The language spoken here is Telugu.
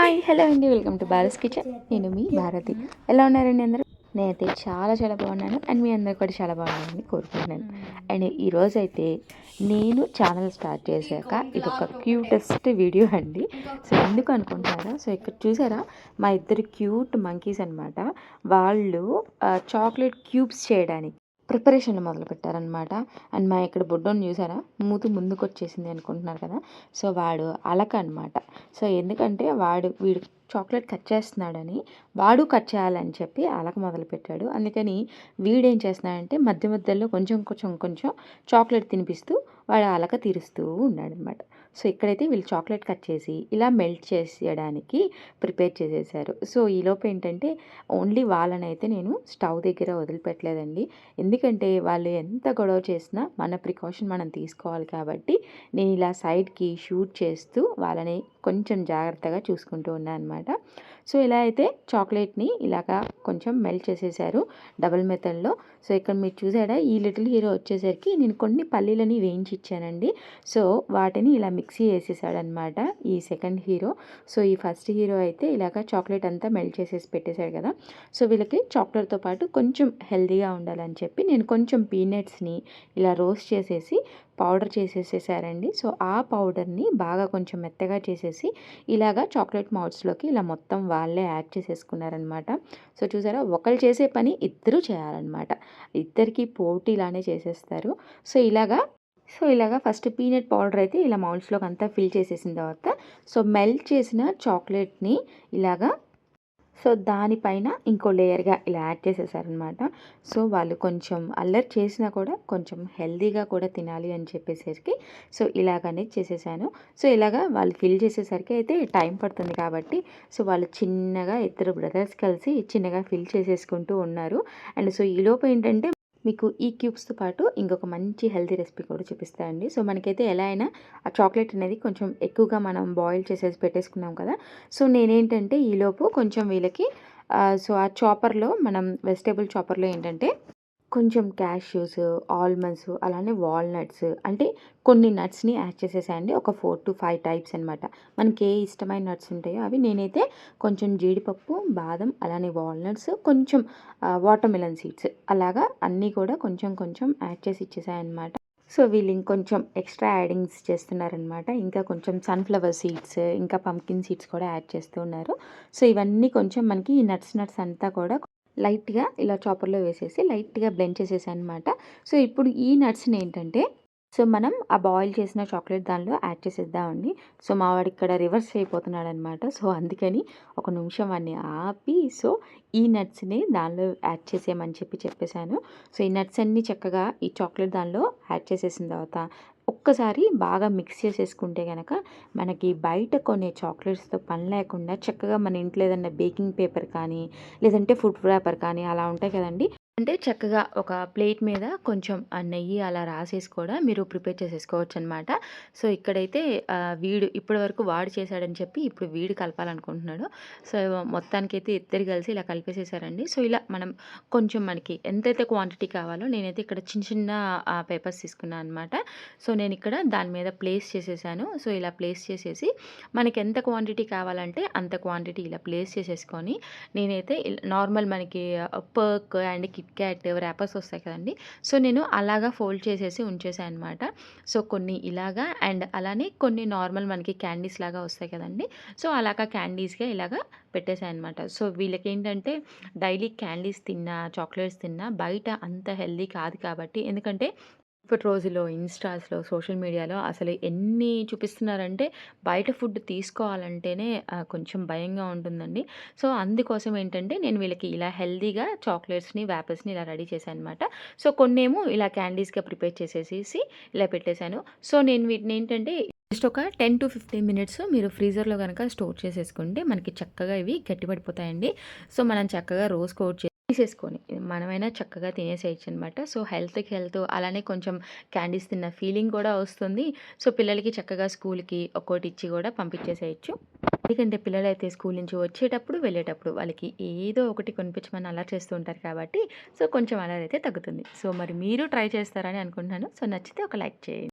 హాయ్ హలో అండి, వెల్కమ్ టు భారత్ కిచెన్. నేను మీ భారతి. ఎలా ఉన్నారండి అందరూ? నేనైతే చాలా చాలా బాగున్నాను అండ్ మీ అందరు కూడా చాలా బాగున్నారని కోరుకుంటున్నాను. అండ్ ఈరోజు అయితే నేను ఛానల్ స్టార్ట్ చేశాక ఇది ఒక క్యూటెస్ట్ వీడియో అండి. సో ఎందుకు అనుకుంటున్నారా? సో ఇక్కడ చూసారా, మా ఇద్దరు క్యూట్ మంకీస్ అనమాట. వాళ్ళు చాక్లెట్ క్యూబ్స్ చేయడానికి ప్రిపరేషన్లు మొదలుపెట్టారనమాట. అండ్ మా ఇక్కడ బుడ్డోని చూసారా, మూతి ముందుకు వచ్చేసింది అనుకుంటున్నారు కదా. సో వాడు అలక అనమాట. సో ఎందుకంటే వీడు చాక్లెట్ కట్ చేస్తున్నాడని, వాడు కట్ చేయాలని చెప్పి అలక మొదలుపెట్టాడు. అందుకని వీడేం చేస్తున్నాడంటే మధ్య మధ్యలో కొంచెం కొంచెం కొంచెం చాక్లెట్ తినిపిస్తూ వాడు అలక తీరుస్తూ ఉన్నాడనమాట. సో ఇక్కడైతే వీళ్ళు చాక్లెట్ కట్ చేసి ఇలా మెల్ట్ చేసేయడానికి ప్రిపేర్ చేసేసారు. సో ఈలోపు ఏంటంటే ఓన్లీ వాళ్ళనైతే నేను స్టవ్ దగ్గర వదిలిపెట్టలేదండి. ఎందుకంటే వాళ్ళు ఎంత గొడవ చేసినా మన ప్రికాషన్ మనం తీసుకోవాలి కాబట్టి నేను ఇలా సైడ్కి షూట్ చేస్తూ వాళ్ళని కొంచెం జాగ్రత్తగా చూసుకుంటూ ఉన్నాను అనమాట. సో ఇలా అయితే చాక్లెట్ని ఇలాగా కొంచెం మెల్ట్ చేసేసారు డబుల్ మెథడ్లో. సో ఇక్కడ మీరు చూసారా, ఈ లిటిల్ హీరో వచ్చేసరికి నేను కొన్ని పల్లీలని వేయించి ఇచ్చానండి. సో వాటిని ఇలా మిక్సీ వేసేసాడనమాట ఈ సెకండ్ హీరో. సో ఈ ఫస్ట్ హీరో అయితే ఇలాగ చాక్లెట్ అంతా మెల్ట్ చేసేసి పెట్టేశాడు కదా. సో వీళ్ళకి చాక్లెట్తో పాటు కొంచెం హెల్తీగా ఉండాలని చెప్పి నేను కొంచెం పీనట్స్ని ఇలా రోస్ట్ చేసేసి పౌడర్ చేసేసేసారండి. సో ఆ పౌడర్ని బాగా కొంచెం మెత్తగా చేసేసి ఇలాగా చాక్లెట్ మౌల్డ్స్లోకి ఇలా మొత్తం వాళ్ళే యాడ్ చేసేసుకున్నారనమాట. సో చూసారా, ఒకళ్ళు చేసే పని ఇద్దరు చేయాలన్నమాట. ఇద్దరికి పోటీలానే చేసేస్తారు. సో ఇలాగా ఫస్ట్ పీనట్ పౌడర్ అయితే ఇలా మౌల్డ్స్లోకి అంతా ఫిల్ చేసేసిన తర్వాత సో మెల్ట్ చేసిన చాక్లెట్ని ఇలాగా సో దానిపైన ఇంకో లేయర్గా ఇలా యాడ్ చేసేసారనమాట. సో వాళ్ళు కొంచెం అల్లరి చేసినా కూడా కొంచెం హెల్తీగా కూడా తినాలి అని చెప్పేసరికి సో ఇలాగనే చేసేసాను. సో ఇలాగా వాళ్ళు ఫిల్ చేసేసరికి అయితే టైం పడుతుంది కాబట్టి సో వాళ్ళు చిన్నగా ఇద్దరు బ్రదర్స్ కలిసి చిన్నగా ఫిల్ చేసేసుకుంటూ ఉన్నారు. అండ్ సో ఈలోపు ఏంటంటే మీకు ఈ క్యూబ్స్తో పాటు ఇంకొక మంచి హెల్తీ రెసిపీ కూడా చూపిస్తాయండి. సో మనకైతే ఎలా అయినా ఆ చాక్లెట్ అనేది కొంచెం ఎక్కువగా మనం బాయిల్ చేసేసి పెట్టేసుకున్నాం కదా. సో నేనేంటంటే ఈలోపు కొంచెం వీళ్ళకి సో ఆ చాపర్లో మనం వెజిటేబుల్ చాపర్లో ఏంటంటే కొంచెం క్యాష్యూస్, ఆల్మండ్స్, అలానే వాల్నట్స్ అంటే కొన్ని నట్స్ని యాడ్ చేసేసాయండి. ఒక 4 to 5 టైప్స్ అనమాట. మనకి ఏ ఇష్టమైన నట్స్ ఉంటాయో అవి. నేనైతే కొంచెం జీడిపప్పు, బాదం, అలానే వాల్నట్స్, కొంచెం వాటర్ మిలన్ సీడ్స్ అలాగా అన్నీ కూడా కొంచెం కొంచెం యాడ్ చేసి ఇచ్చేసాయన్నమాట. సో వీళ్ళు ఇంకొంచెం ఎక్స్ట్రా యాడింగ్స్ చేస్తున్నారనమాట. ఇంకా కొంచెం సన్ఫ్లవర్ సీడ్స్, ఇంకా పంకిన్ సీడ్స్ కూడా యాడ్ చేస్తూ ఉన్నారు. సో ఇవన్నీ కొంచెం మనకి ఈ నట్స్ అంతా కూడా లైట్గా ఇలా చాపర్లో వేసేసి లైట్గా బ్లెండ్ చేసేసాను అనమాట. సో ఇప్పుడు ఈ నట్స్ని ఏంటంటే సో మనం ఆ బాయిల్ చేసిన చాక్లెట్ దానిలో యాడ్ చేసేద్దామండి. సో మా వాడు ఇక్కడ రివర్స్ అయిపోతున్నాడు అనమాట. సో అందుకని ఒక నిమిషం వాడిని ఆపి సో ఈ నట్స్ని దానిలో యాడ్ చేసేయమని చెప్పేశాను. సో ఈ నట్స్ అన్నీ చక్కగా ఈ చాక్లెట్ దానిలో యాడ్ చేసేసిన తర్వాత ఒక్కసారి బాగా మిక్స్ చేసేసుకుంటే కనుక మనకి బయట కొనే చాక్లెట్స్తో పని లేకుండా చక్కగా మన ఇంట్లో ఏదన్నా బేకింగ్ పేపర్ కానీ లేదంటే ఫుడ్ ర్యాపర్ కానీ అలా ఉంటాయి కదండి. అంటే చక్కగా ఒక ప్లేట్ మీద కొంచెం నెయ్యి అలా రాసేసి కూడా మీరు ప్రిపేర్ చేసేసుకోవచ్చు అనమాట. సో ఇక్కడైతే వీడు ఇప్పటి వరకు వాడు చేశాడని చెప్పి ఇప్పుడు వీడు కలపాలనుకుంటున్నాడు. సో మొత్తానికైతే ఇద్దరు కలిసి ఇలా కలిపేసేసారండి. సో ఇలా మనం కొంచెం మనకి ఎంతైతే క్వాంటిటీ కావాలో నేనైతే ఇక్కడ చిన్న చిన్న పేపర్స్ తీసుకున్నాను అనమాట. సో నేను ఇక్కడ దాని మీద ప్లేస్ చేసేసాను. సో ఇలా ప్లేస్ చేసేసి మనకి ఎంత క్వాంటిటీ కావాలంటే అంత క్వాంటిటీ ఇలా ప్లేస్ చేసేసుకొని నేనైతే నార్మల్ మనకి Perk and KitKat wrappers వస్తాయి కదండి. సో నేను అలాగా ఫోల్డ్ చేసేసి ఉంచేసాను అనమాట. సో కొన్ని ఇలాగా అండ్ అలానే కొన్ని నార్మల్ మనకి క్యాండీస్ లాగా వస్తాయి కదండి. సో అలాగా క్యాండీస్గా ఇలాగా పెట్టేసాను అనమాట. సో వీళ్ళకి ఏంటంటే డైలీ క్యాండీస్ తిన్నా చాక్లెట్స్ తిన్నా బయట అంత హెల్దీ కాదు కాబట్టి, ఎందుకంటే ఇప్పటి రోజుల్లో ఇన్స్టాస్లో సోషల్ మీడియాలో అసలు ఎన్ని చూపిస్తున్నారంటే బయట ఫుడ్ తీసుకోవాలంటేనే కొంచెం భయంగా ఉంటుందండి. సో అందుకోసం ఏంటంటే నేను వీళ్ళకి ఇలా హెల్దీగా చాక్లెట్స్ని వ్యాపర్స్ని ఇలా రెడీ చేశాను అనమాట. సో కొన్నేమో ఇలా క్యాండీస్గా ప్రిపేర్ చేసేసి ఇలా పెట్టేశాను. సో నేను వీటిని ఏంటంటే జస్ట్ ఒక 10 to 15 మినిట్స్ మీరు ఫ్రీజర్లో కనుక స్టోర్ చేసేసుకుంటే మనకి చక్కగా ఇవి గట్టిపడిపోతాయండి. సో మనం చక్కగా రోజ్ కోట్ తీసేసుకొని మనమైనా చక్కగా తినేసేయచ్చు అనమాట. సో హెల్త్కి హెల్త్, అలానే కొంచెం క్యాండీస్ తిన్న ఫీలింగ్ కూడా వస్తుంది. సో పిల్లలకి చక్కగా స్కూల్కి ఒక్కోటి ఇచ్చి కూడా పంపించేసేయచ్చు. ఎందుకంటే పిల్లలైతే స్కూల్ నుంచి వచ్చేటప్పుడు వెళ్ళేటప్పుడు వాళ్ళకి ఏదో ఒకటి కొనిపించమని అలా చేస్తూ ఉంటారు కాబట్టి సో కొంచెం అలా అయితే తగ్గుతుంది. సో మరి మీరు ట్రై చేస్తారని అనుకుంటున్నాను. సో నచ్చితే ఒక లైక్ చేయండి.